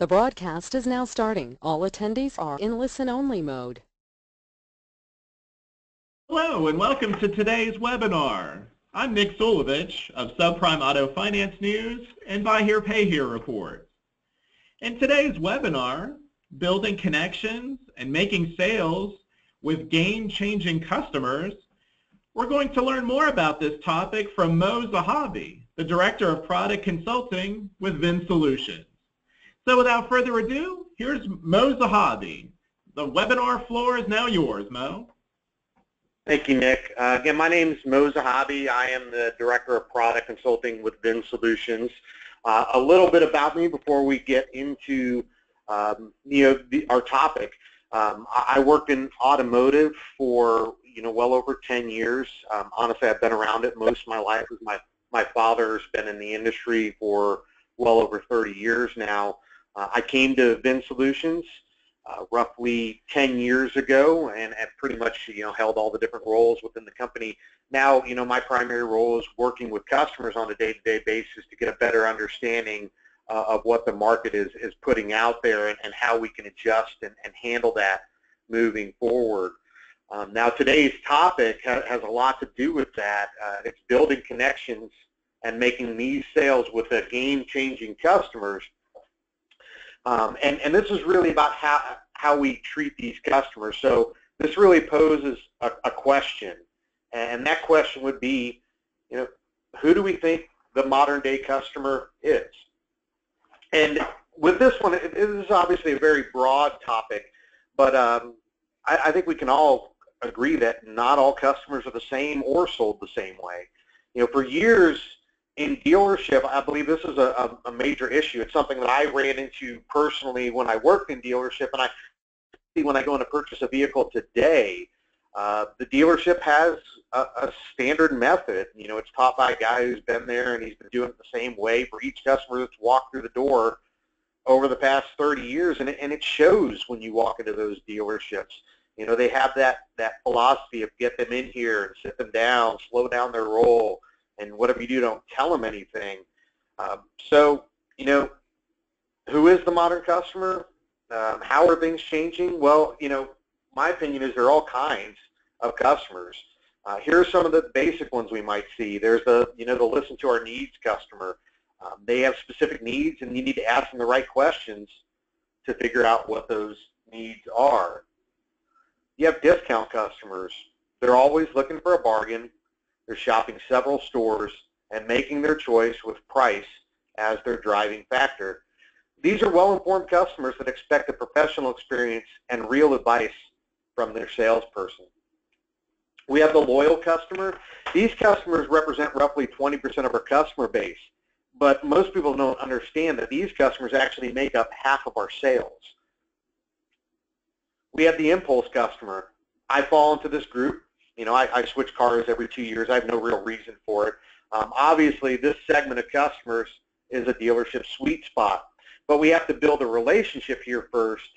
The broadcast is now starting. All attendees are in listen-only mode. Hello and welcome to today's webinar. I'm Nick Zulovich of Subprime Auto Finance News and Buy Here Pay Here reports. In today's webinar, Building Connections and Making Sales with Game-Changing Customers, we're going to learn more about this topic from Mo Zahavi, the Director of Product Consulting with VinSolutions. So without further ado, here's Mo Zahavi. The webinar floor is now yours, Mo. Thank you, Nick. Again, my name is Mo Zahavi. I am the Director of Product Consulting with VinSolutions. A little bit about me before we get into our topic. I worked in automotive for well over 10 years. Honestly, I've been around it most of my life. My father's been in the industry for well over 30 years now. I came to VinSolutions roughly 10 years ago and pretty much held all the different roles within the company. Now, my primary role is working with customers on a day-to-day basis to get a better understanding of what the market is putting out there and how we can adjust and handle that moving forward. Now, today's topic has a lot to do with that. It's building connections and making these sales with the game-changing customers. And this is really about how we treat these customers. So this really poses a question, and that question would be, who do we think the modern day customer is? And with this one, it is obviously a very broad topic, but I think we can all agree that not all customers are the same or sold the same way. For years, in dealership, I believe this is a major issue. It's something that I ran into personally when I worked in dealership, and I see when I go in to purchase a vehicle today, the dealership has a standard method. It's taught by a guy who's been there, and he's been doing it the same way for each customer that's walked through the door over the past 30 years, and it shows when you walk into those dealerships. They have that philosophy of get them in here and sit them down, slow down their roll, and whatever you do, don't tell them anything. So, who is the modern customer? How are things changing? Well, my opinion is there are all kinds of customers. Here are some of the basic ones we might see. There's the listen to our needs customer. They have specific needs, and you need to ask them the right questions to figure out what those needs are. You have discount customers. They're always looking for a bargain. They're shopping several stores and making their choice with price as their driving factor. These are well-informed customers that expect a professional experience and real advice from their salesperson. We have the loyal customer. These customers represent roughly 20% of our customer base, but most people don't understand that these customers actually make up half of our sales. We have the impulse customer. I fall into this group. I switch cars every 2 years. I have no real reason for it. Obviously, this segment of customers is a dealership sweet spot, but we have to build a relationship here first.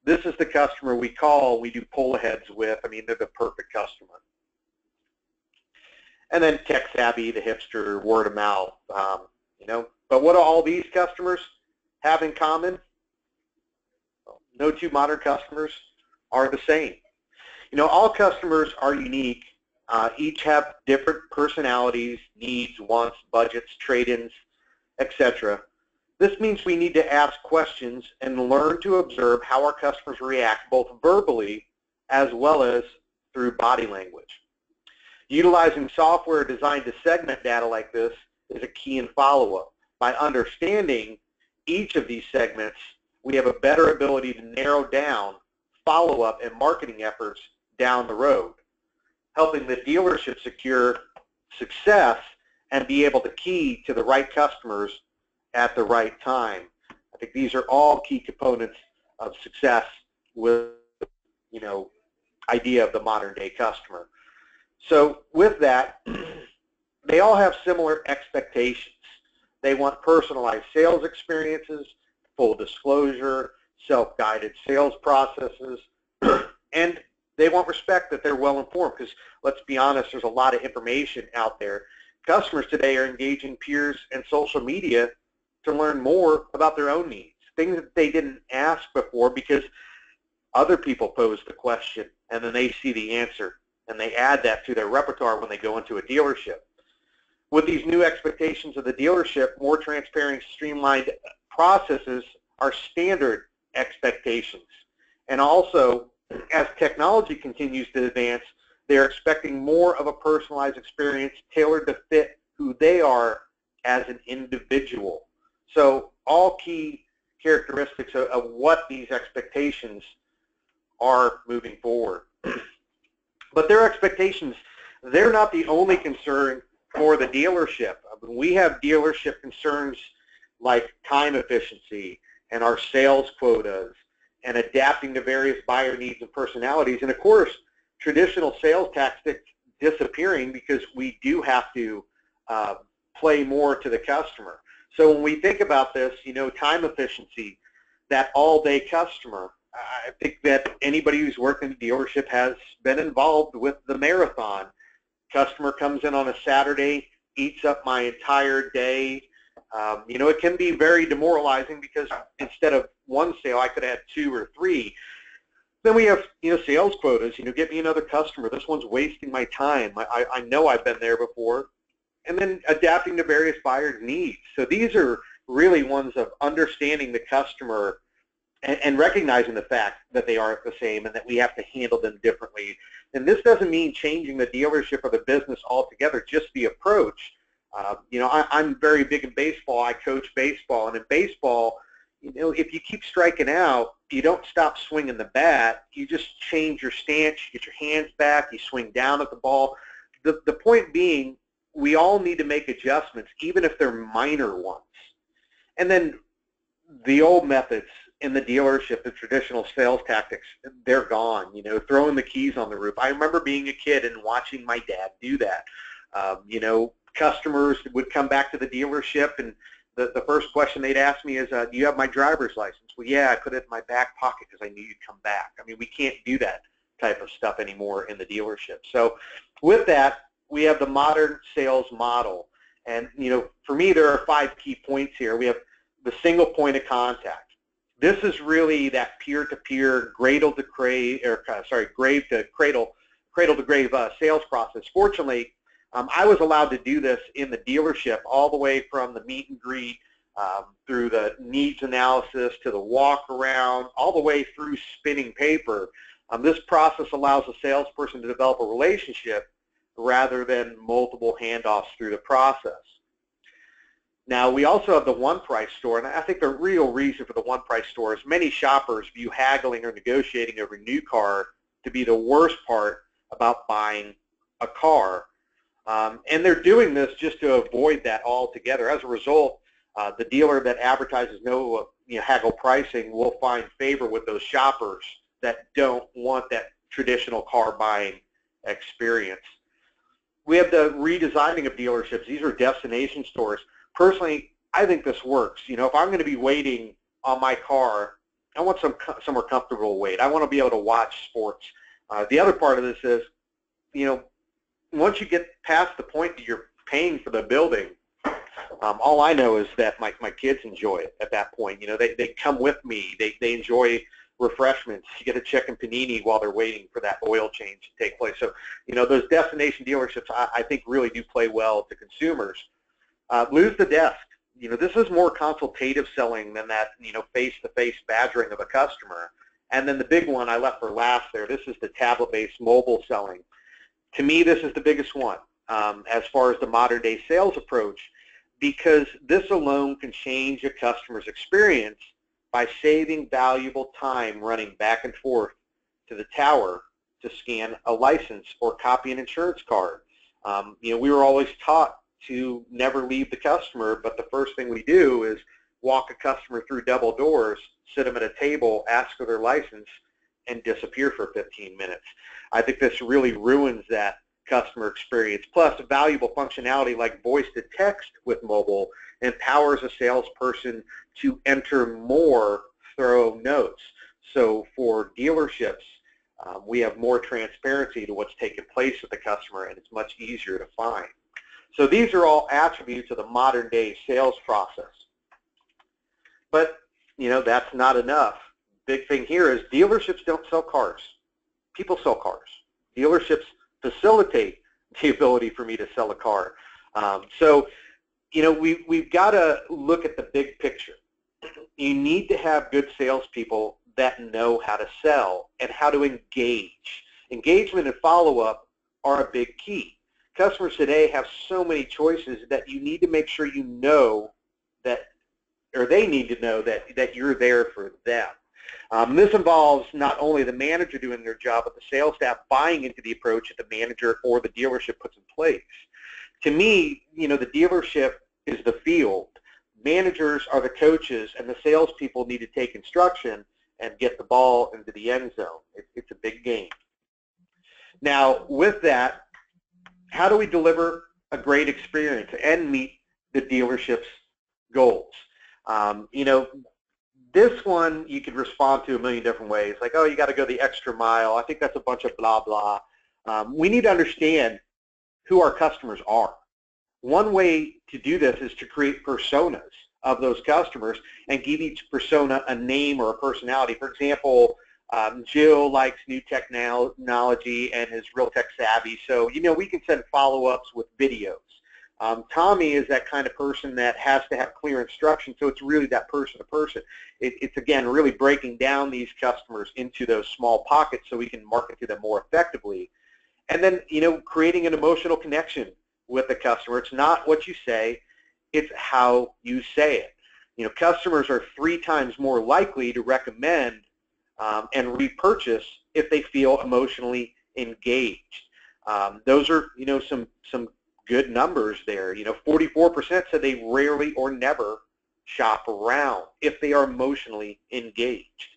This is the customer we call, we do pull-aheads with. I mean, they're the perfect customer. And then tech-savvy, the hipster, word of mouth, But what do all these customers have in common? No two modern customers are the same. All customers are unique. Each have different personalities, needs, wants, budgets, trade-ins, etc. This means we need to ask questions and learn to observe how our customers react both verbally as well as through body language. Utilizing software designed to segment data like this is a key in follow-up. By understanding each of these segments, we have a better ability to narrow down follow-up and marketing efforts down the road, helping the dealership secure success and be able to key to the right customers at the right time. I think these are all key components of success with, idea of the modern day customer. So with that, they all have similar expectations. They want personalized sales experiences, full disclosure, self-guided sales processes, and they want respect that they're well informed, because let's be honest, there's a lot of information out there. Customers today are engaging peers and social media to learn more about their own needs. things that they didn't ask before because other people pose the question and then they see the answer and they add that to their repertoire when they go into a dealership. With these new expectations of the dealership, more transparent, streamlined processes are standard expectations. And also, as technology continues to advance, they're expecting more of a personalized experience tailored to fit who they are as an individual. So all key characteristics of what these expectations are moving forward. But their expectations, they're not the only concern for the dealership. We have dealership concerns like time efficiency and our sales quotas and adapting to various buyer needs and personalities. And of course, traditional sales tactics disappearing because we do have to play more to the customer. So when we think about this, time efficiency, that all-day customer, I think that anybody who's worked in a dealership has been involved with the marathon. Customer comes in on a Saturday, eats up my entire day. It can be very demoralizing because instead of one sale, I could have had 2 or 3. Then we have, sales quotas. Get me another customer. This one's wasting my time. I know I've been there before. And then adapting to various buyers' needs. So these are really ones of understanding the customer and recognizing the fact that they aren't the same and that we have to handle them differently. And this doesn't mean changing the dealership or the business altogether, just the approach. I'm very big in baseball. I coach baseball. And in baseball, if you keep striking out, you don't stop swinging the bat. You just change your stance, you get your hands back, you swing down at the ball. The point being, we all need to make adjustments, even if they're minor ones. And then the old methods in the dealership, the traditional sales tactics, they're gone. Throwing the keys on the roof. I remember being a kid and watching my dad do that. Customers would come back to the dealership, and the first question they'd ask me is, do you have my driver's license? Well, yeah, I put it in my back pocket because I knew you'd come back. We can't do that type of stuff anymore in the dealership. So with that, we have the modern sales model. And, for me, there are 5 key points here. We have the single point of contact. This is really that peer-to-peer, grave to grave sales process. Fortunately, I was allowed to do this in the dealership all the way from the meet and greet through the needs analysis to the walk around, all the way through spinning paper. This process allows a salesperson to develop a relationship rather than multiple handoffs through the process. Now, we also have the one-price store, and I think the real reason for the one-price store is many shoppers view haggling or negotiating over a new car to be the worst part about buying a car. And they're doing this just to avoid that altogether. As a result, the dealer that advertises no haggle pricing will find favor with those shoppers that don't want that traditional car buying experience. We have the redesigning of dealerships. These are destination stores. Personally, I think this works. If I'm going to be waiting on my car, I want somewhere comfortable to wait. I want to be able to watch sports. The other part of this is, once you get past the point that you're paying for the building, all I know is that my kids enjoy it at that point. They come with me. They enjoy refreshments. You get a chicken panini while they're waiting for that oil change to take place. So, those destination dealerships, I think, really do play well to consumers. Lose the desk. This is more consultative selling than that, face-to-face badgering of a customer. And then the big one I left for last there, this is the tablet-based mobile selling. To me, this is the biggest one as far as the modern-day sales approach, because this alone can change a customer's experience by saving valuable time running back and forth to the tower to scan a license or copy an insurance card. We were always taught to never leave the customer, but the first thing we do is walk a customer through double doors, sit them at a table, ask for their license, and disappear for 15 minutes. I think this really ruins that customer experience. Plus, valuable functionality like voice to text with mobile empowers a salesperson to enter more thorough notes. So for dealerships, we have more transparency to what's taking place with the customer, and it's much easier to find. So these are all attributes of the modern day sales process. But that's not enough. Big thing here is dealerships don't sell cars. People sell cars. Dealerships facilitate the ability for me to sell a car. So we've got to look at the big picture. You need to have good salespeople that know how to sell and how to engage. Engagement and follow-up are a big key. Customers today have so many choices that you need to make sure you know that, or they need to know that you're there for them. This involves not only the manager doing their job, but the sales staff buying into the approach that the manager or the dealership puts in place. To me, the dealership is the field. Managers are the coaches, and the salespeople need to take instruction and get the ball into the end zone. It's a big game. Now, with that, how do we deliver a great experience and meet the dealership's goals? This one you could respond to a million different ways, like, oh, you got to go the extra mile. I think that's a bunch of blah, blah. We need to understand who our customers are. One way to do this is to create personas of those customers and give each persona a name or a personality. For example, Jill likes new technology and is real tech savvy, so we can send follow-ups with videos. Tommy is that kind of person that has to have clear instructions, so it's really that person to person. It's again really breaking down these customers into those small pockets so we can market to them more effectively. And then creating an emotional connection with the customer. It's not what you say, it's how you say it. Customers are 3 times more likely to recommend and repurchase if they feel emotionally engaged. Those are some good numbers there. 44% said they rarely or never shop around if they are emotionally engaged.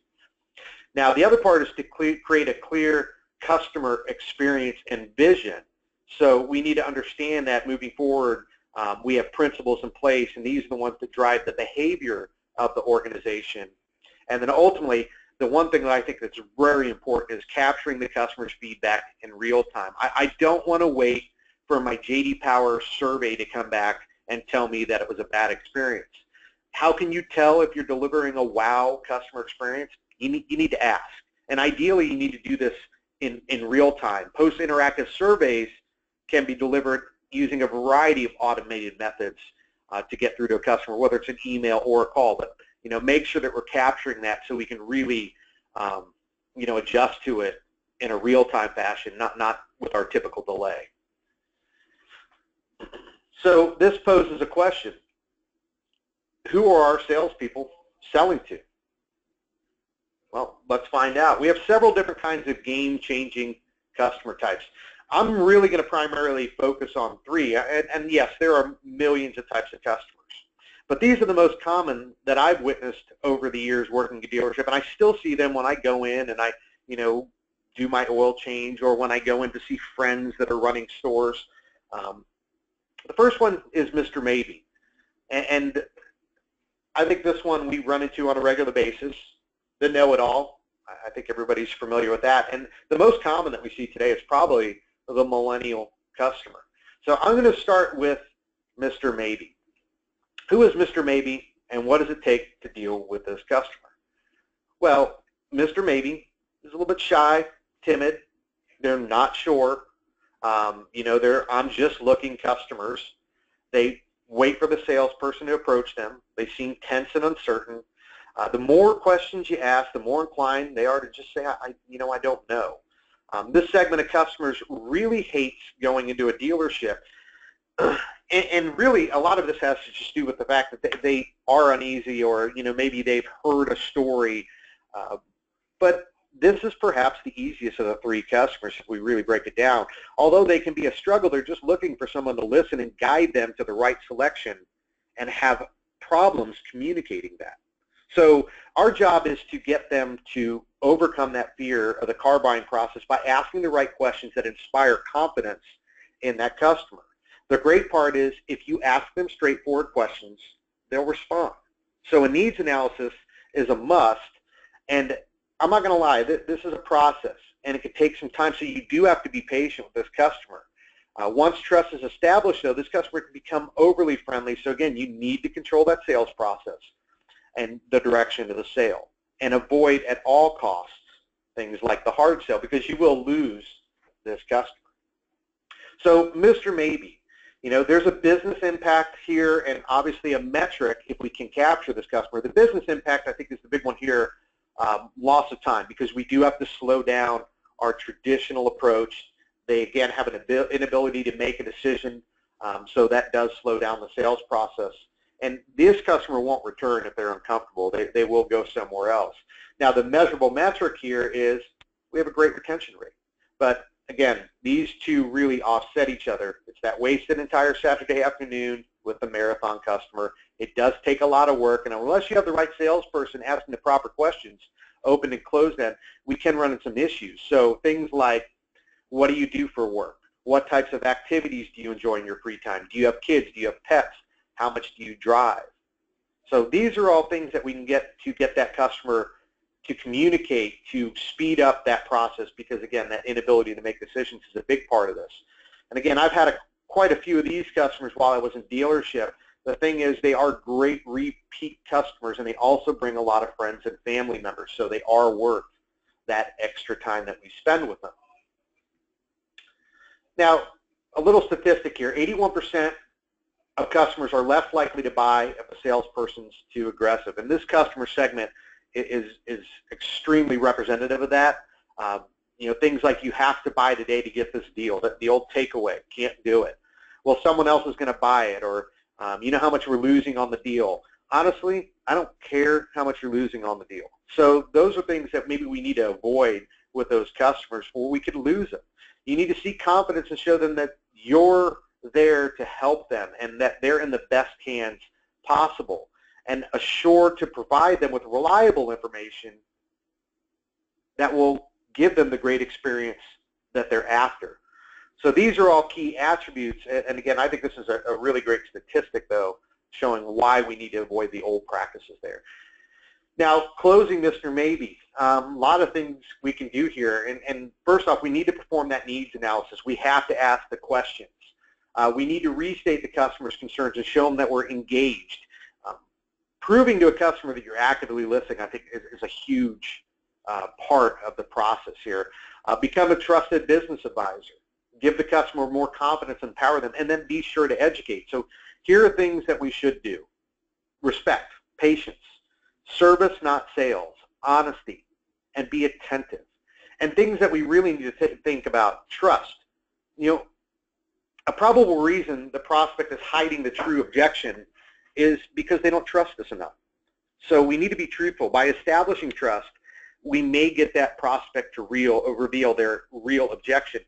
Now, the other part is to create a clear customer experience and vision. So we need to understand that moving forward, we have principles in place, and these are the ones that drive the behavior of the organization. And then ultimately, the one thing that I think that's very important is capturing the customer's feedback in real time. I don't want to wait for my J.D. Power survey to come back and tell me that it was a bad experience. How can you tell if you're delivering a wow customer experience? You need to ask. And ideally, you need to do this in real time. Post-interactive surveys can be delivered using a variety of automated methods to get through to a customer, whether it's an email or a call. But make sure that we're capturing that so we can really adjust to it in a real-time fashion, not with our typical delay. So this poses a question. Who are our salespeople selling to? Well, let's find out. We have several different kinds of game-changing customer types. I'm really going to primarily focus on 3, and yes, there are millions of types of customers, but these are the most common that I've witnessed over the years working at a dealership, and I still see them when I go in and I, do my oil change, or when I go in to see friends that are running stores. The first one is Mr. Maybe, and I think this one we run into on a regular basis, the know-it-all. I think everybody's familiar with that, and the most common that we see today is probably the Millennial Customer. So I'm going to start with Mr. Maybe. Who is Mr. Maybe, and what does it take to deal with this customer? Well, Mr. Maybe is a little bit shy, timid. They're not sure. They're I'm just looking customers. They wait for the salesperson to approach them. They seem tense and uncertain. The more questions you ask, the more inclined they are to just say, I don't know. This segment of customers really hates going into a dealership, and really a lot of this has to just do with the fact that they are uneasy, or maybe they've heard a story. But this is perhaps the easiest of the 3 customers if we really break it down. Although they can be a struggle, they're just looking for someone to listen and guide them to the right selection and have problems communicating that. So our job is to get them to overcome that fear of the car buying process by asking the right questions that inspire confidence in that customer. The great part is if you ask them straightforward questions, they'll respond. So a needs analysis is a must, and I'm not going to lie, this is a process, and it can take some time, so you do have to be patient with this customer. Once trust is established, though, this customer can become overly friendly, so again, you need to control that sales process. and the direction of the sale, and avoid at all costs things like the hard sell, because you will lose this customer. So Mr. Maybe, there's a business impact here and obviously a metric if we can capture this customer. The business impact, I think, is the big one here, loss of time, because we do have to slow down our traditional approach. They, again, have an inability to make a decision, so that does slow down the sales process. And this customer won't return if they're uncomfortable. They will go somewhere else. Now, the measurable metric here is we have a great retention rate. But again, these two really offset each other. It's that wasted entire Saturday afternoon with the marathon customer. It does take a lot of work, and unless you have the right salesperson asking the proper questions, open and close them, we can run into some issues. So things like, what do you do for work? What types of activities do you enjoy in your free time? Do you have kids? Do you have pets? How much do you drive? So these are all things that we can get to get that customer to communicate, to speed up that process, because again, that inability to make decisions is a big part of this. And again, I've had quite a few of these customers while I was in dealership. The thing is, they are great repeat customers, and they also bring a lot of friends and family members, so they are worth that extra time that we spend with them. Now, a little statistic here, 81% of customers are less likely to buy if a salesperson's too aggressive. And this customer segment is extremely representative of that. Things like, you have to buy today to get this deal, the old takeaway, can't do it. Well, someone else is going to buy it, or you know how much we're losing on the deal. Honestly, I don't care how much you're losing on the deal. So those are things that maybe we need to avoid with those customers, or we could lose them. You need to see confidence and show them that you're there to help them and that they're in the best hands possible, and assure to provide them with reliable information that will give them the great experience that they're after. So these are all key attributes, and again, I think this is a really great statistic, though, showing why we need to avoid the old practices there. Now, closing Mr. Maybe, a lot of things we can do here, and first off, we need to perform that needs analysis. We have to ask the questions. We need to restate the customer's concerns and show them that we're engaged. Proving to a customer that you're actively listening, I think, is a huge part of the process here. Become a trusted business advisor. Give the customer more confidence, empower them, and then be sure to educate. So here are things that we should do. Respect, patience, service, not sales, honesty, and be attentive. And things that we really need to think about, trust. A probable reason the prospect is hiding the true objection is because they don't trust us enough. So we need to be truthful. By establishing trust, we may get that prospect to reveal their real objection.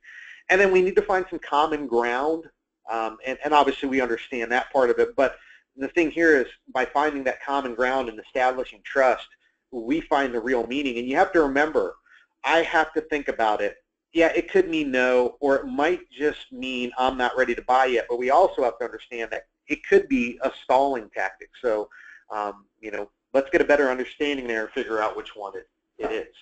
And then we need to find some common ground, and obviously we understand that part of it, but the thing here is, by finding that common ground and establishing trust, we find the real meaning. And you have to remember, I have to think about it. Yeah, it could mean no, or it might just mean I'm not ready to buy yet, but we also have to understand that it could be a stalling tactic. So, let's get a better understanding there and figure out which one it is.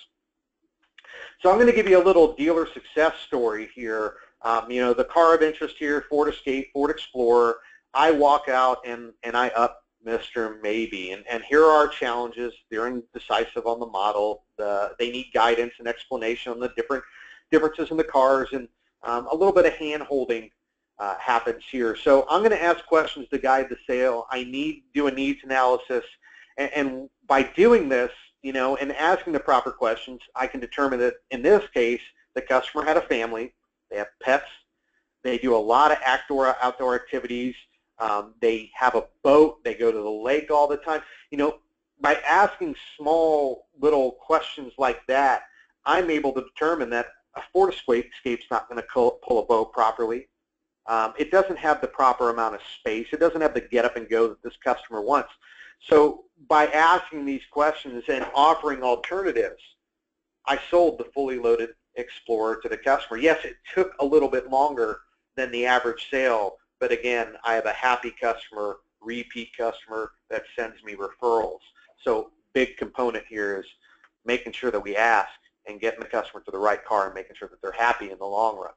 So I'm going to give you a little dealer success story here. The car of interest here, Ford Escape, Ford Explorer. I walk out and I up Mr. Maybe, and here are our challenges. They're indecisive on the model. They need guidance and explanation on the differences in the cars, and a little bit of hand-holding happens here. So I'm going to ask questions to guide the sale. I do a needs analysis, and by doing this, and asking the proper questions, I can determine that in this case, the customer had a family, they have pets, they do a lot of outdoor activities, they have a boat, they go to the lake all the time. By asking small little questions like that, I'm able to determine that a Ford Escape's not going to pull a boat properly. It doesn't have the proper amount of space. It doesn't have the get up and go that this customer wants. So by asking these questions and offering alternatives, I sold the fully loaded Explorer to the customer. Yes, it took a little bit longer than the average sale, but again, I have a happy customer, repeat customer that sends me referrals. So big component here is making sure that we ask and getting the customer to the right car and making sure that they're happy in the long run.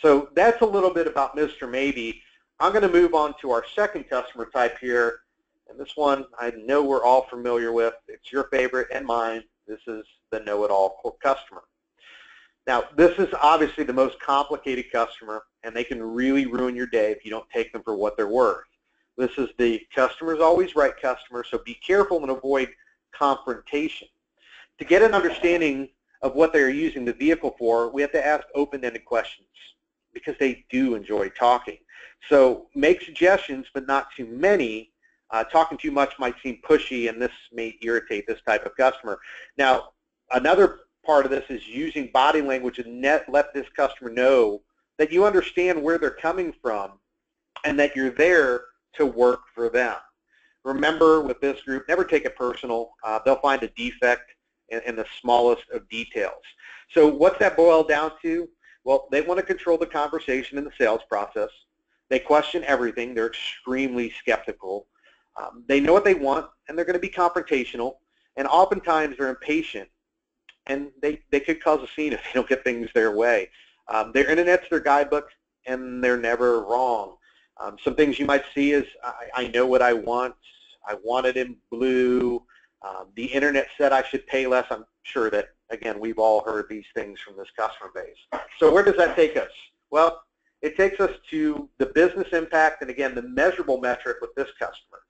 So that's a little bit about Mr. Maybe. I'm going to move on to our second customer type here, And this one I know we're all familiar with. It's your favorite and mine. This is the Know-It-All Customer. Now, this is obviously the most complicated customer, and they can really ruin your day if you don't take them for what they're worth. This is the customer's always right customer, so be careful and avoid confrontation. To get an understanding of what they're using the vehicle for, we have to ask open-ended questions because they do enjoy talking. So make suggestions, but not too many. Talking too much might seem pushy, and this may irritate this type of customer. Now, another part of this is using body language and let this customer know that you understand where they're coming from and that you're there to work for them. Remember, with this group, never take it personal. They'll find a defect in the smallest of details. So what's that boil down to? Well, they want to control the conversation in the sales process. They question everything. They're extremely skeptical. They know what they want, and they're going to be confrontational, and oftentimes they're impatient, and they could cause a scene if they don't get things their way. Their internet's their guidebook, and they're never wrong. Some things you might see is, I know what I want it in blue, the internet said I should pay less. I'm sure that, again, we've all heard these things from this customer base. So where does that take us? Well, it takes us to the business impact and, again, the measurable metric with this customer.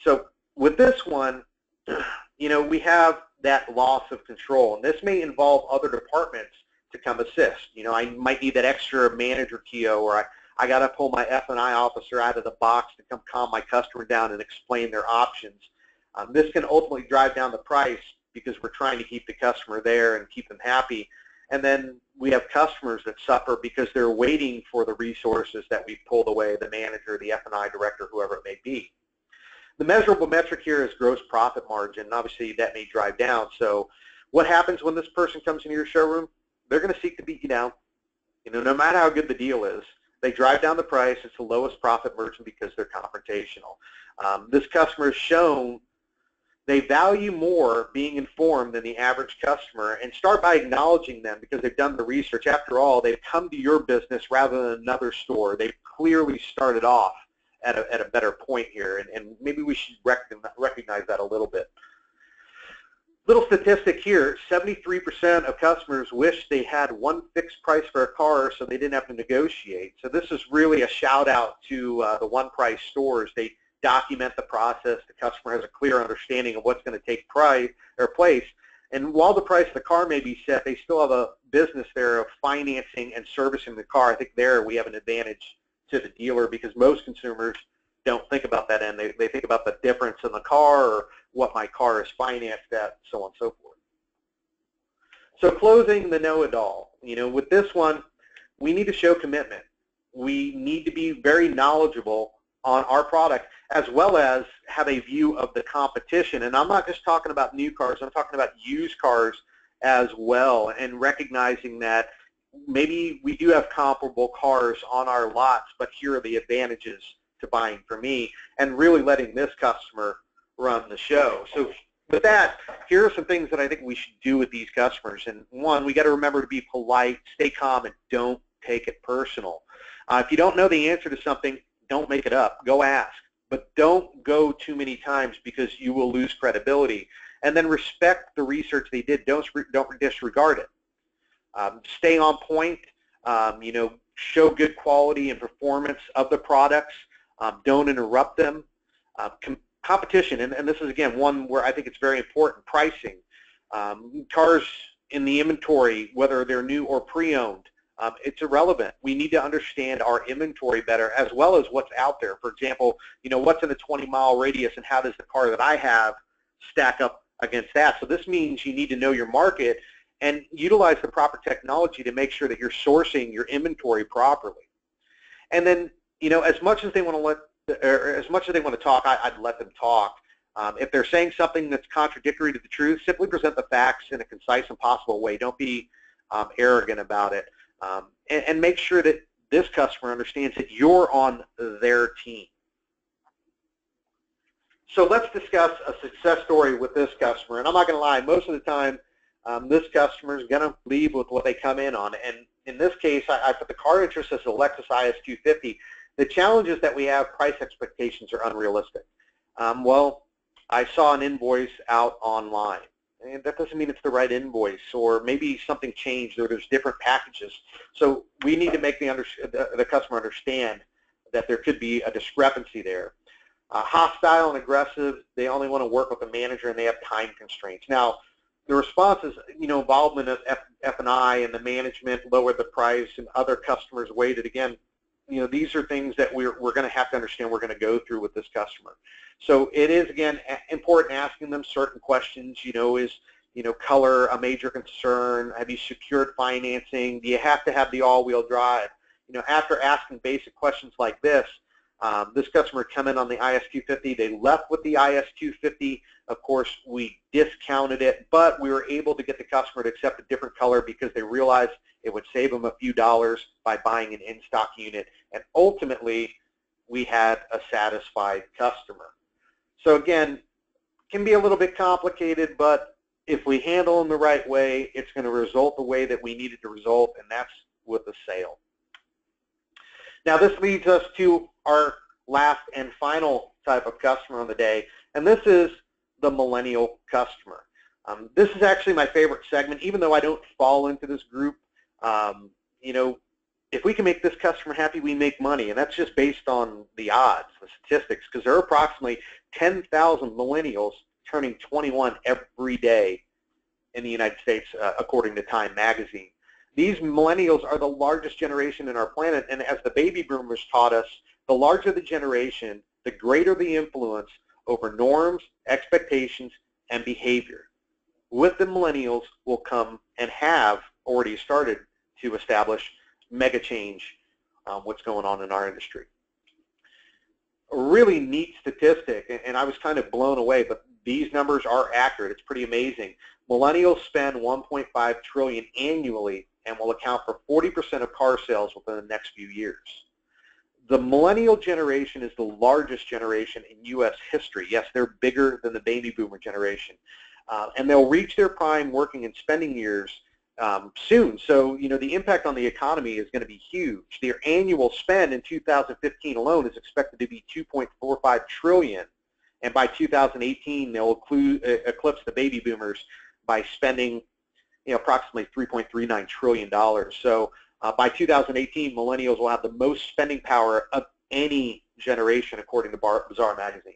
So with this one, you know, we have that loss of control, and this may involve other departments to come assist. You know, I might need that extra manager TO, or I got to pull my F&I officer out of the box to come calm my customer down and explain their options. This can ultimately drive down the price because we're trying to keep the customer there and keep them happy. And then we have customers that suffer because they're waiting for the resources that we pulled away, the manager, the F&I director, whoever it may be. The measurable metric here is gross profit margin. Obviously, that may drive down. So what happens when this person comes into your showroom? They're going to seek to beat you down. You know, no matter how good the deal is, they drive down the price. It's the lowest profit margin because they're confrontational. This customer has shown they value more being informed than the average customer, and start by acknowledging them because they've done the research. After all, they've come to your business rather than another store. They've clearly started off at a better point here, and maybe we should recognize that a little bit. Little statistic here, 73% of customers wish they had one fixed price for a car so they didn't have to negotiate. So this is really a shout out to the one price stores. They document the process. The customer has a clear understanding of what's going to take place. And while the price of the car may be set, they still have a business there of financing and servicing the car. I think there we have an advantage to the dealer because most consumers don't think about that end. They think about the difference in the car or what my car is financed at, so on and so forth. So closing the know-it-all. You know, with this one, we need to show commitment. We need to be very knowledgeable on our product as well as have a view of the competition. And I'm not just talking about new cars, I'm talking about used cars as well, and recognizing that maybe we do have comparable cars on our lots, but here are the advantages to buying from me, and really letting this customer run the show. So with that, here are some things that I think we should do with these customers. And one, we got to remember to be polite, stay calm, and don't take it personal. If you don't know the answer to something, don't make it up. Go ask. But don't go too many times because you will lose credibility. And then respect the research they did. Don't disregard it. Stay on point. You know, show good quality and performance of the products. Don't interrupt them. Competition, and this is, again, one where I think it's very important, pricing. Cars in the inventory, whether they're new or pre-owned, it's irrelevant. We need to understand our inventory better as well as what's out there. For example, you know, what's in a 20-mile radius and how does the car that I have stack up against that? So this means you need to know your market and utilize the proper technology to make sure that you're sourcing your inventory properly. And then, you know, as much as they want to talk, I'd let them talk. If they're saying something that's contradictory to the truth, simply present the facts in a concise and possible way. Don't be arrogant about it. And make sure that this customer understands that you're on their team. So let's discuss a success story with this customer. And I'm not going to lie, most of the time, this customer is going to leave with what they come in on. And in this case, I put the car interest as a Lexus IS 250. The challenge is that we have price expectations are unrealistic. Well, I saw an invoice out online. And that doesn't mean it's the right invoice, or maybe something changed, or there's different packages. So we need to make the customer understand that there could be a discrepancy there. Hostile and aggressive, they only want to work with the manager and they have time constraints. Now, the response is, involvement of F&I and the management lowered the price and other customers waited. Again, these are things that we're going to have to understand we're going to go through with this customer. So it is, again, important asking them certain questions. Is color a major concern? Have you secured financing? Do you have to have the all-wheel drive? After asking basic questions like this customer come in on the IS250. They left with the IS250. Of course, we discounted it, but we were able to get the customer to accept a different color because they realized it would save them a few dollars by buying an in-stock unit. And ultimately, we had a satisfied customer. So again, can be a little bit complicated, but if we handle them the right way, it's going to result the way that we need it to result, and that's with a sale. Now this leads us to our last and final type of customer on the day, and this is the millennial customer. This is actually my favorite segment, even though I don't fall into this group. If we can make this customer happy, we make money, and that's just based on the odds, the statistics, because there are approximately 10,000 millennials turning 21 every day in the United States, according to Time magazine. These millennials are the largest generation in our planet, and as the baby boomers taught us, the larger the generation, the greater the influence over norms, expectations, and behavior. With the millennials will come and have already started to establish mega change, what's going on in our industry. A really neat statistic, and I was kind of blown away, but these numbers are accurate. It's pretty amazing. Millennials spend $1.5 trillion annually and will account for 40% of car sales within the next few years. The millennial generation is the largest generation in U.S. history. Yes, they're bigger than the baby boomer generation. And they'll reach their prime working and spending years soon. So, the impact on the economy is going to be huge. Their annual spend in 2015 alone is expected to be $2.45 trillion. And by 2018, they'll eclipse the baby boomers by spending approximately $3.39 trillion. So by 2018, millennials will have the most spending power of any generation, according to Bazaar magazine.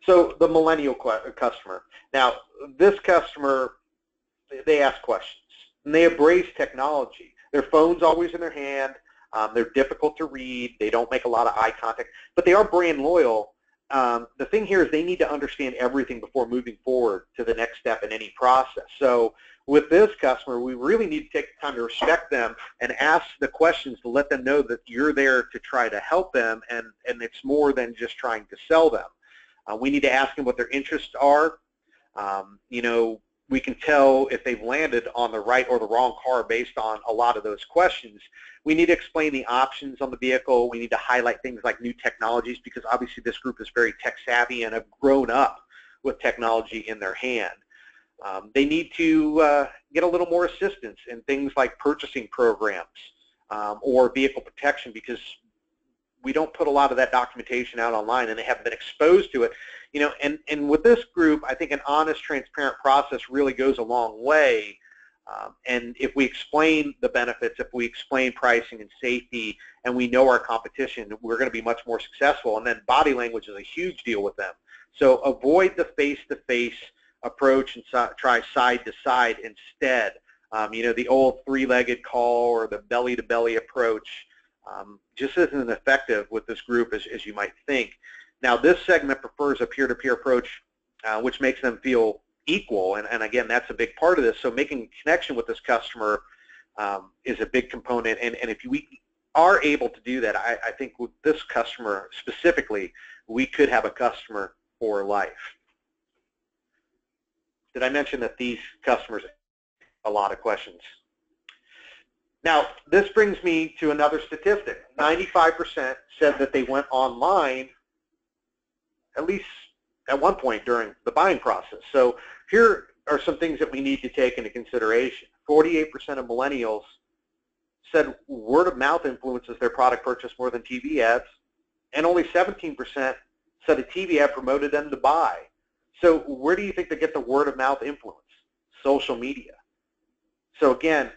So the millennial customer. Now, this customer, they ask questions, and they embrace technology. Their phone's always in their hand. They're difficult to read. They don't make a lot of eye contact, but they are brand loyal. The thing here is they need to understand everything before moving forward to the next step in any process. So with this customer, we really need to take the time to respect them and ask the questions to let them know that you're there to try to help them, and it's more than just trying to sell them. We need to ask them what their interests are. We can tell if they've landed on the right or the wrong car based on a lot of those questions. We need to explain the options on the vehicle. We need to highlight things like new technologies, because obviously this group is very tech savvy and have grown up with technology in their hand. They need to get a little more assistance in things like purchasing programs or vehicle protection, because we don't put a lot of that documentation out online and they haven't been exposed to it. And with this group, I think an honest, transparent process really goes a long way. And if we explain the benefits, if we explain pricing and safety, and we know our competition, we're going to be much more successful. And then body language is a huge deal with them. So avoid the face-to-face approach and try side-to-side instead. The old three-legged call or the belly-to-belly approach just isn't effective with this group as you might think. Now, this segment prefers a peer-to-peer approach, which makes them feel equal, and again, that's a big part of this. So making a connection with this customer is a big component, and if we are able to do that, I think with this customer specifically, we could have a customer for life. Did I mention that these customers have a lot of questions? Now, this brings me to another statistic. 95% said that they went online at least at one point during the buying process. So here are some things that we need to take into consideration. 48% of millennials said word of mouth influences their product purchase more than TV ads. and only 17% said a TV ad promoted them to buy. So where do you think they get the word of mouth influence? Social media. So again,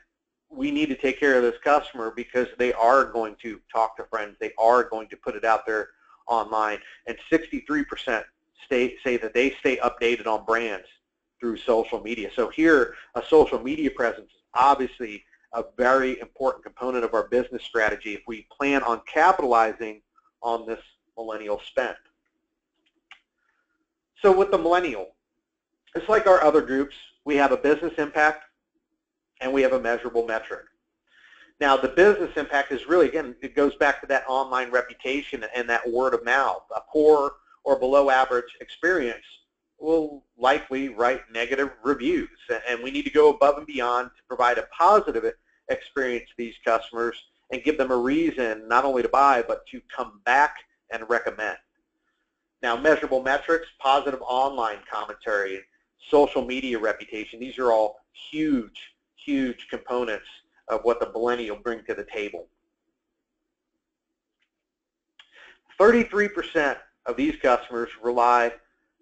we need to take care of this customer because they are going to talk to friends. They are going to put it out there online. And 63% say that they stay updated on brands through social media. So here, a social media presence is obviously a very important component of our business strategy if we plan on capitalizing on this millennial spend. So with the millennial, it's like our other groups. We have a business impact and we have a measurable metric. Now, the business impact is really, again, it goes back to that online reputation and that word of mouth. A poor or below average experience will likely write negative reviews, and we need to go above and beyond to provide a positive experience to these customers and give them a reason not only to buy but to come back and recommend. Now, measurable metrics, positive online commentary, social media reputation, these are all huge, huge components of what the millennial bring to the table. 33% of these customers rely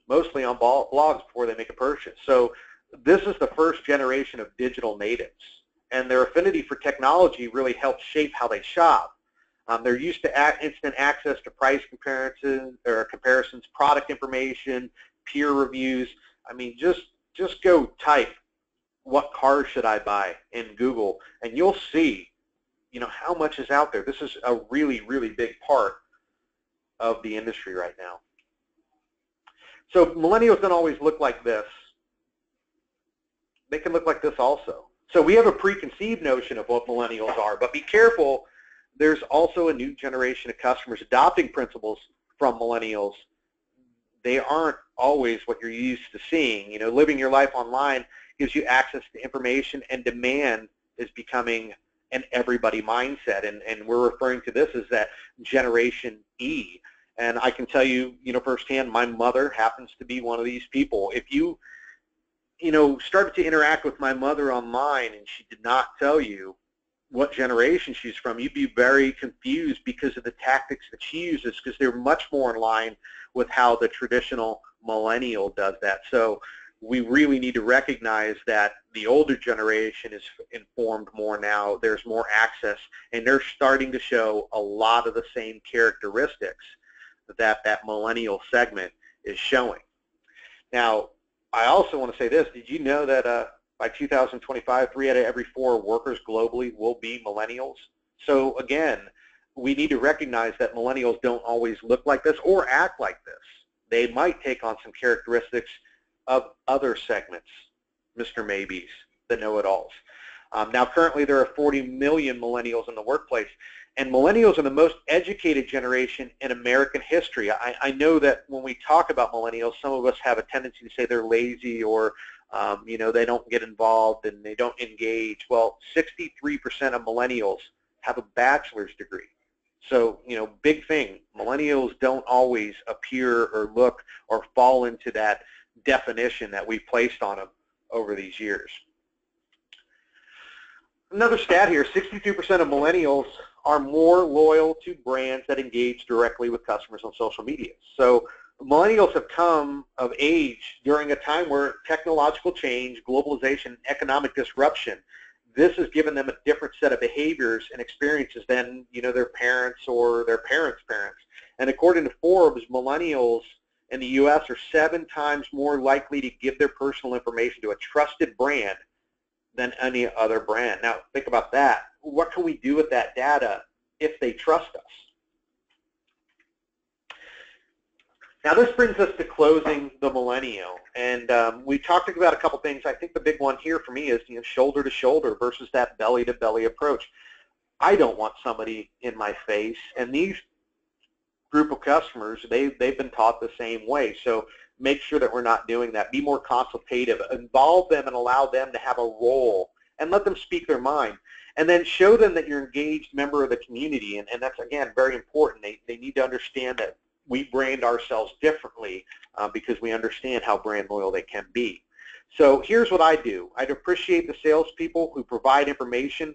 mostly on blogs before they make a purchase. So this is the first generation of digital natives, and their affinity for technology really helps shape how they shop. They're used to instant access to price comparisons, product information, peer reviews. I mean, just go type, what car should I buy in Google, and you'll see, how much is out there. This is a really, really big part of the industry right now. So millennials don't always look like this. They can look like this also. So we have a preconceived notion of what millennials are, but be careful. There's also a new generation of customers adopting principles from millennials. They aren't always what you're used to seeing. Living your life online gives you access to information, and demand is becoming an everybody mindset, and we're referring to this as that Generation E. And I can tell you, firsthand, my mother happens to be one of these people. If you, started to interact with my mother online and she did not tell you what generation she's from, you'd be very confused because of the tactics that she uses, because they're much more in line with how the traditional millennial does that. So we really need to recognize that the older generation is informed more now. There's more access, and they're starting to show a lot of the same characteristics that millennial segment is showing. Now, I also want to say this. Did you know that by 2025, 3 out of every 4 workers globally will be millennials? So again, we need to recognize that millennials don't always look like this or act like this. They might take on some characteristics of other segments, Mr. Maybes, the know-it-alls. Now, currently, there are 40 million millennials in the workplace, and millennials are the most educated generation in American history. I know that when we talk about millennials, some of us have a tendency to say they're lazy or they don't get involved and they don't engage. Well, 63% of millennials have a bachelor's degree. So, big thing. Millennials don't always appear or look or fall into that definition that we've placed on them over these years. Another stat here, 62% of millennials are more loyal to brands that engage directly with customers on social media. So millennials have come of age during a time where technological change, globalization, economic disruption, this has given them a different set of behaviors and experiences than their parents or their parents' parents. And according to Forbes, millennials in the U.S. are 7 times more likely to give their personal information to a trusted brand than any other brand. Now, think about that. What can we do with that data if they trust us? Now, this brings us to closing the millennial, and we talked about a couple things. I think the big one here for me is shoulder to shoulder versus that belly to belly approach. I don't want somebody in my face, and these group of customers, they've been taught the same way. So make sure that we're not doing that. Be more consultative. Involve them and allow them to have a role, and let them speak their mind. And then show them that you're an engaged member of the community, and that's, again, very important. They need to understand that we brand ourselves differently because we understand how brand loyal they can be. So here's what I do. I'd appreciate the salespeople who provide information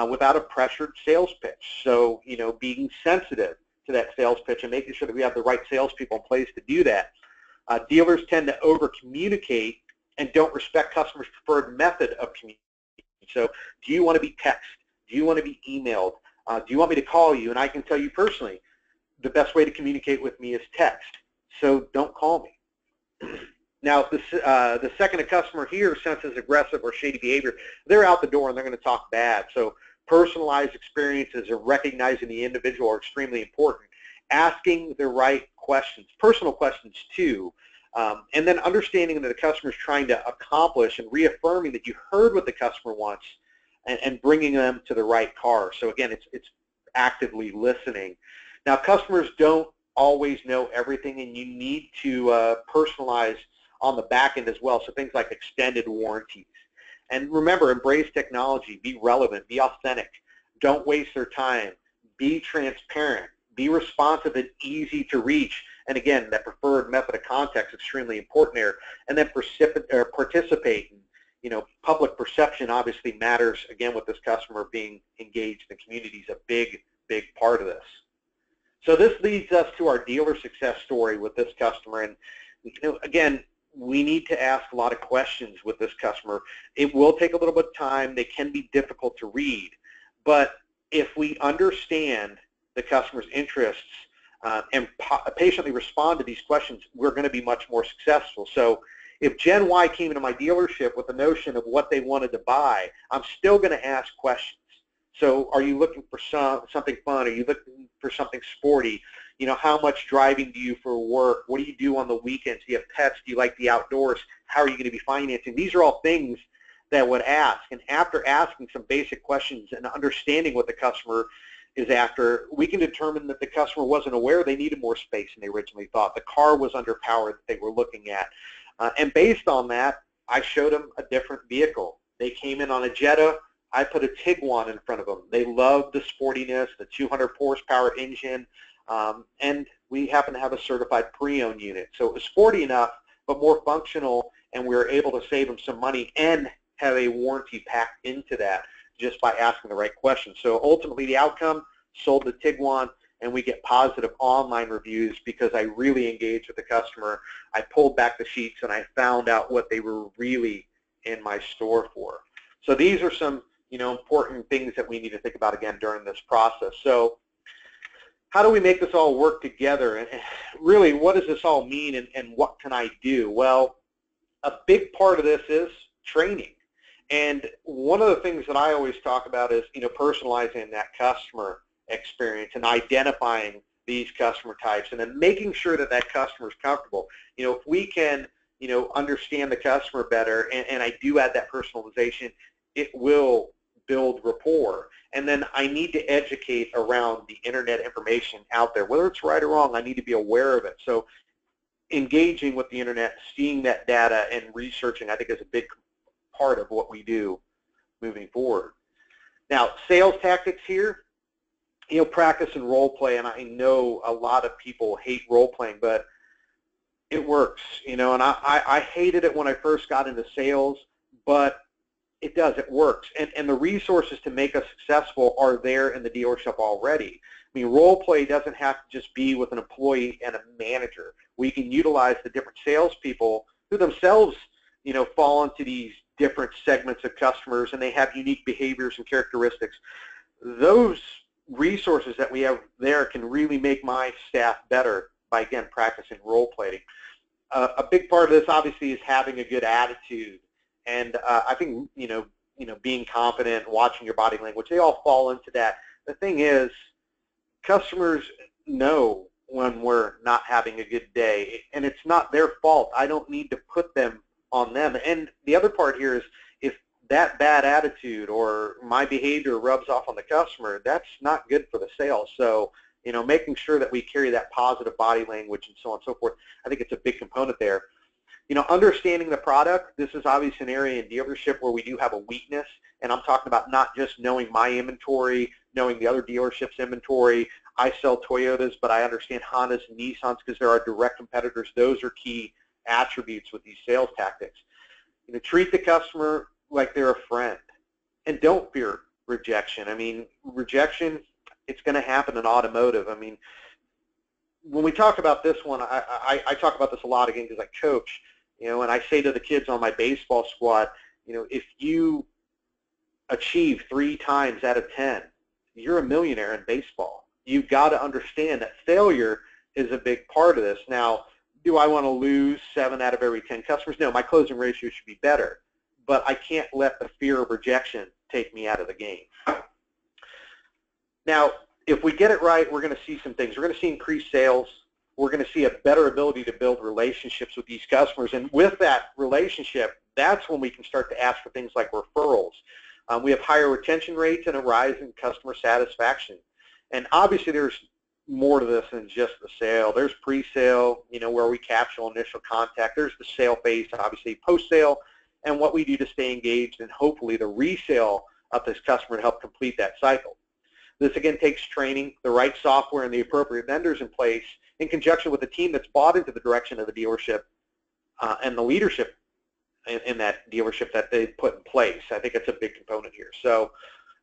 without a pressured sales pitch. So, being sensitive to that sales pitch and making sure that we have the right salespeople in place to do that. Dealers tend to over-communicate and don't respect customers' preferred method of communication. So do you want to be text? Do you want to be emailed? Do you want me to call you? And I can tell you personally, the best way to communicate with me is text. So don't call me. Now, the second a customer here senses aggressive or shady behavior, they're out the door and they're going to talk bad. So personalized experiences and recognizing the individual are extremely important. Asking the right questions, personal questions too, and then understanding that the customer is trying to accomplish and reaffirming that you heard what the customer wants and bringing them to the right car. So again, it's actively listening. Now, customers don't always know everything, and you need to personalize on the back end as well, so things like extended warranties. And remember, embrace technology, be relevant, be authentic, don't waste their time, be transparent, be responsive and easy to reach. And again, that preferred method of contact is extremely important there. And then participate. You know, public perception obviously matters, again, with this customer being engaged in the community is a big, big part of this. So this leads us to our dealer success story with this customer. And you know, again, we need to ask a lot of questions with this customer. It will take a little bit of time. They can be difficult to read. But if we understand the customer's interests and patiently respond to these questions, we're going to be much more successful. So if Gen Y came into my dealership with the notion of what they wanted to buy, I'm still going to ask questions. So are you looking for something fun? Are you looking for something sporty? You know, how much driving do you for work? What do you do on the weekends? Do you have pets? Do you like the outdoors? How are you going to be financing? These are all things that I would ask. And after asking some basic questions and understanding what the customer is after, we can determine that the customer wasn't aware they needed more space than they originally thought. The car was underpowered that they were looking at. And based on that, I showed them a different vehicle. They came in on a Jetta. I put a Tiguan in front of them. They loved the sportiness, the 200 horsepower engine, and we happen to have a certified pre-owned unit. So it was sporty enough, but more functional, and we were able to save them some money and have a warranty packed into that just by asking the right questions. So ultimately the outcome, sold the Tiguan, and we get positive online reviews because I really engaged with the customer. I pulled back the sheets and I found out what they were really in my store for. So these are some, you know, important things that we need to think about again during this process. So how do we make this all work together? And really, what does this all mean, and what can I do? Well, a big part of this is training. And one of the things that I always talk about is, you know, personalizing that customer experience and identifying these customer types and then making sure that that customer is comfortable. You know, if we can, you know, understand the customer better, and I do add that personalization, it will build rapport. And then I need to educate around the internet information out there. Whether it's right or wrong, I need to be aware of it. So engaging with the internet, seeing that data, and researching, I think, is a big part of what we do moving forward. Now, sales tactics here, you know, practice and role play, and I know a lot of people hate role playing, but it works, you know, and I hated it when I first got into sales, but it does, it works. And the resources to make us successful are there in the dealership already. I mean, role play doesn't have to just be with an employee and a manager. We can utilize the different salespeople who themselves, you know, fall into these different segments of customers, and they have unique behaviors and characteristics. Those resources that we have there can really make my staff better by, again, practicing role playing. A big part of this, obviously, is having a good attitude. And I think, you know, being confident, watching your body language, they all fall into that. The thing is, customers know when we're not having a good day, and it's not their fault. I don't need to put them on them. And the other part here is, if that bad attitude or my behavior rubs off on the customer, that's not good for the sale. So, you know, making sure that we carry that positive body language and so on and so forth, I think it's a big component there. You know, understanding the product, this is obviously an area in dealership where we do have a weakness, and I'm talking about not just knowing my inventory, knowing the other dealership's inventory. I sell Toyotas, but I understand Hondas and Nissans because they're our direct competitors. Those are key attributes with these sales tactics. You know, treat the customer like they're a friend, and don't fear rejection. I mean, rejection, it's going to happen in automotive. I mean, when we talk about this one, I talk about this a lot again because I coach, and I say to the kids on my baseball squad, if you achieve 3 times out of 10, you're a millionaire in baseball. You've got to understand that failure is a big part of this. Now, do I want to lose 7 out of every 10 customers? No, my closing ratio should be better, but I can't let the fear of rejection take me out of the game. Now, if we get it right, we're going to see some things. We're going to see increased sales. We're going to see a better ability to build relationships with these customers. And with that relationship, that's when we can start to ask for things like referrals. We have higher retention rates and a rise in customer satisfaction. And obviously, there's more to this than just the sale. There's pre-sale, where we capture initial contact. There's the sale phase, obviously post-sale, and what we do to stay engaged, and hopefully the resale of this customer to help complete that cycle. This, again, takes training, the right software, and the appropriate vendors in place in conjunction with a team that's bought into the direction of the dealership and the leadership in that dealership that they put in place. I think it's a big component here. So,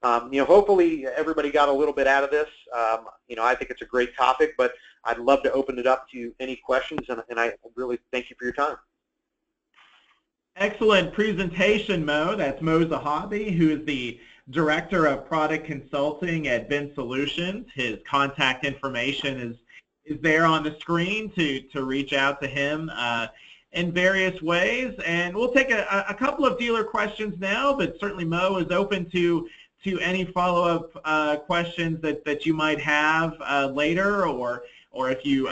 hopefully everybody got a little bit out of this. I think it's a great topic, but I'd love to open it up to any questions, and I really thank you for your time. Excellent presentation, Mo. That's Mo Zahabi, who is the Director of Product Consulting at VinSolutions. His contact information is there on the screen to reach out to him in various ways. And we'll take a couple of dealer questions now, but certainly Mo is open to any follow-up questions that you might have later, or if you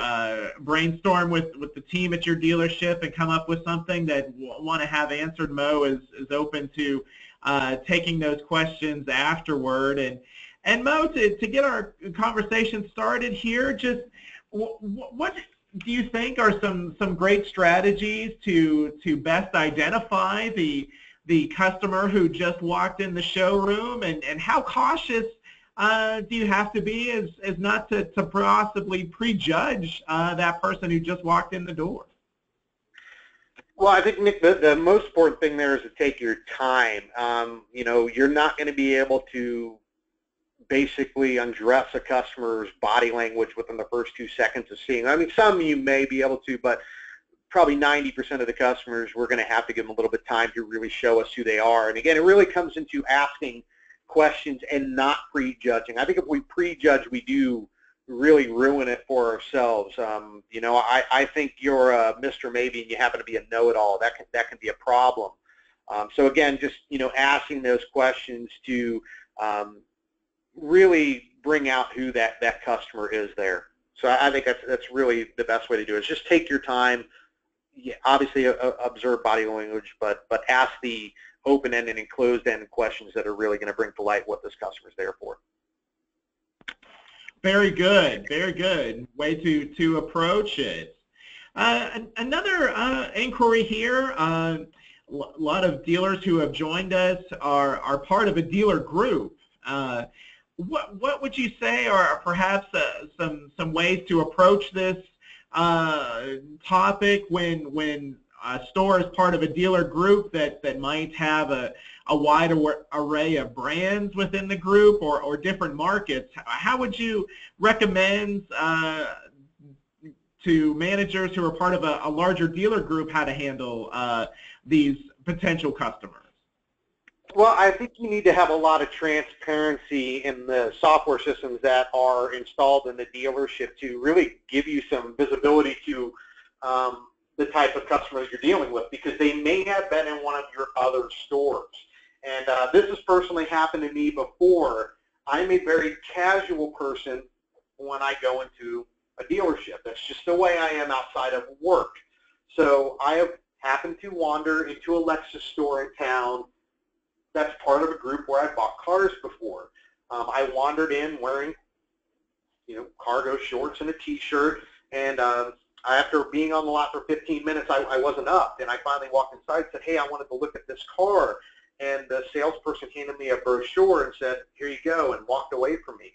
brainstorm with the team at your dealership and come up with something that you want to have answered. Mo is open to taking those questions afterward. And Mo, to get our conversation started here, just what do you think are some great strategies to best identify the customer who just walked in the showroom, and how cautious do you have to be as not to possibly prejudge that person who just walked in the door? Well, I think, Nick, the most important thing there is to take your time. You're not going to be able to basically undress a customer's body language within the first 2 seconds of seeing. I mean, some you may be able to, but probably 90% of the customers, we're going to have to give them a little bit of time to really show us who they are. And again, it really comes into asking questions and not prejudging. I think if we prejudge, we do really ruin it for ourselves. I think you're a Mr. Maybe and you happen to be a know-it-all. That can be a problem. So again, just asking those questions to really bring out who that customer is there. So I think that's really the best way to do it. Is just take your time. Obviously, observe body language, but ask the open-ended and closed-ended questions that are really going to bring to light what this customer is there for. Very good, very good way to approach it. Another inquiry here. A lot of dealers who have joined us are part of a dealer group. What would you say are perhaps some ways to approach this topic when a store is part of a dealer group that might have a wide array of brands within the group or different markets? How would you recommend to managers who are part of a larger dealer group how to handle these potential customers? Well, I think you need to have a lot of transparency in the software systems that are installed in the dealership to really give you some visibility to the type of customers you're dealing with, because they may have been in one of your other stores. And this has personally happened to me before. I'm a very casual person when I go into a dealership. That's just the way I am outside of work. So I have happened to wander into a Lexus store in town that's part of a group where I bought cars before. I wandered in wearing, cargo shorts and a T-shirt, and after being on the lot for 15 minutes, I wasn't up, and I finally walked inside and said, hey, I wanted to look at this car, and the salesperson handed me a brochure and said, here you go, and walked away from me.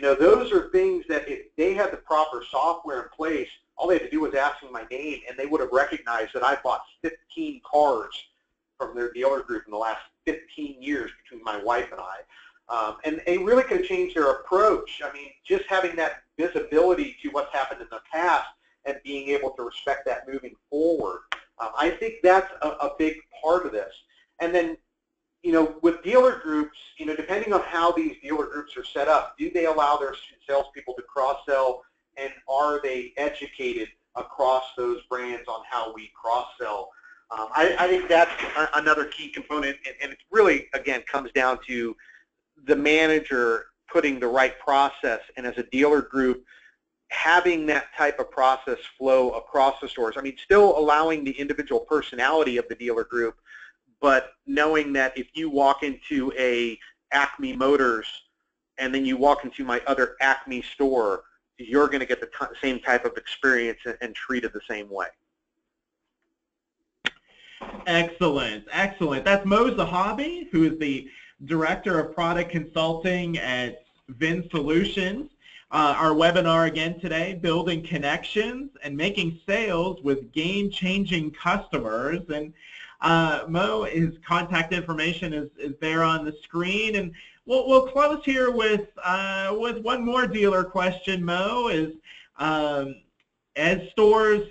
Those are things that if they had the proper software in place, all they had to do was ask me my name, and they would have recognized that I bought 15 cars from their dealer group in the last 15 years between my wife and I. And they really could change their approach. I mean, just having that visibility to what's happened in the past and being able to respect that moving forward. I think that's a big part of this. And then, with dealer groups, depending on how these dealer groups are set up, do they allow their salespeople to cross-sell, and are they educated across those brands on how we cross-sell? I think that's another key component, and it really, again, comes down to the manager putting the right process, and as a dealer group, having that type of process flow across the stores. I mean, still allowing the individual personality of the dealer group, but knowing that if you walk into a Acme Motors and then you walk into my other Acme store, you're going to get the same type of experience and treated the same way. Excellent, excellent. That's Mo Zahabi, who is the Director of Product Consulting at VinSolutions. Our webinar again today, Building Connections and Making Sales with Game-Changing Customers. And Mo, his contact information is there on the screen. And we'll close here with one more dealer question, Mo, is as stores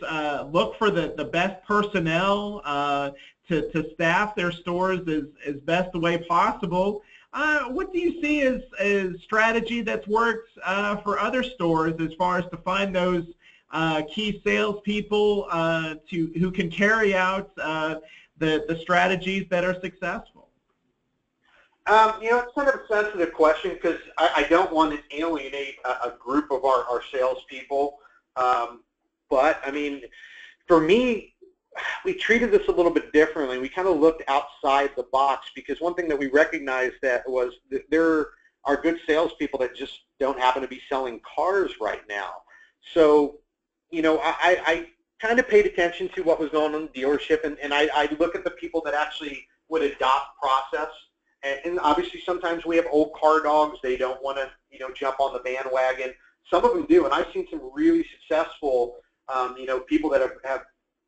look for the best personnel to staff their stores as best the way possible, what do you see as strategy that's worked for other stores as far as to find those key salespeople who can carry out the strategies that are successful? It's kind of a sensitive question because I don't want to alienate a group of our salespeople. But, I mean, for me, we treated this a little bit differently. We kind of looked outside the box because one thing that we recognized that was that there are good salespeople that just don't happen to be selling cars right now. So, I kind of paid attention to what was going on in the dealership, and I look at the people that actually would adopt process. And obviously sometimes we have old car dogs. They don't want to, jump on the bandwagon. Some of them do, and I've seen some really successful, people that have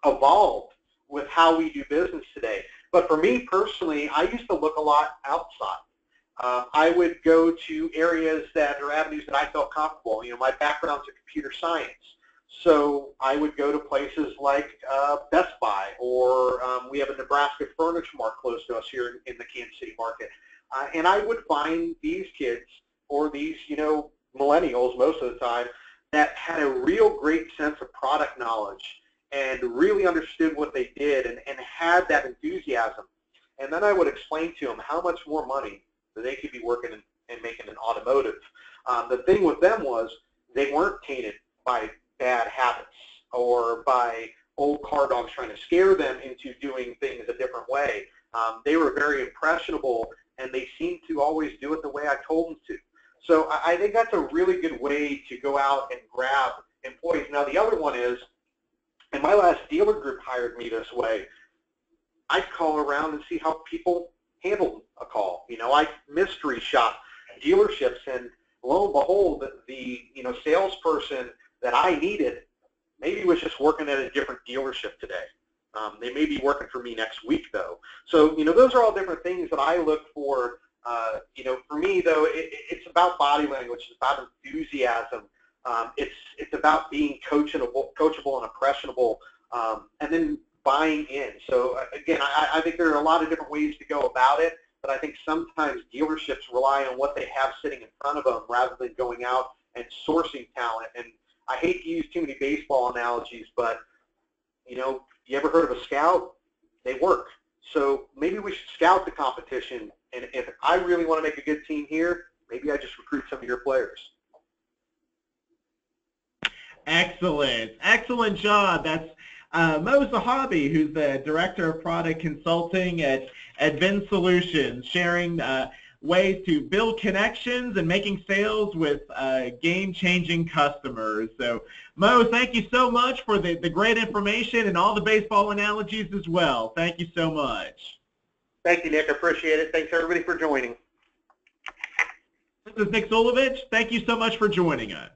evolved with how we do business today. But for me personally, I used to look a lot outside. I would go to areas that are avenues that I felt comfortable. My background's in computer science. So I would go to places like Best Buy, or we have a Nebraska Furniture Mart close to us here in the Kansas City market. And I would find these kids, or these, millennials most of the time, that had a real great sense of product knowledge and really understood what they did and had that enthusiasm. And then I would explain to them how much more money that they could be working and making in automotive. The thing with them was they weren't tainted by bad habits or by old car dogs trying to scare them into doing things a different way. They were very impressionable, and they seemed to always do it the way I told them to. So I think that's a really good way to go out and grab employees. Now the other one is, and my last dealer group hired me this way, I'd call around and see how people handled a call. I mystery shop dealerships, and lo and behold, the salesperson that I needed maybe was just working at a different dealership today. They may be working for me next week though. So those are all different things that I look for. For me though, it's about body language. It's about enthusiasm. It's about being coachable and impressionable, and then buying in. So again, I think there are a lot of different ways to go about it, but I think sometimes dealerships rely on what they have sitting in front of them rather than going out and sourcing talent. And I hate to use too many baseball analogies, but you ever heard of a scout? They work. So maybe we should scout the competition, and if I really want to make a good team here, maybe I just recruit some of your players. Excellent. Excellent job. That's Mo Zahabi, who's the Director of Product Consulting at VinSolutions, sharing ways to build connections and making sales with game-changing customers. So, Mo, thank you so much for the great information and all the baseball analogies as well. Thank you so much. Thank you, Nick. I appreciate it. Thanks, everybody, for joining. This is Nick Zulovich. Thank you so much for joining us.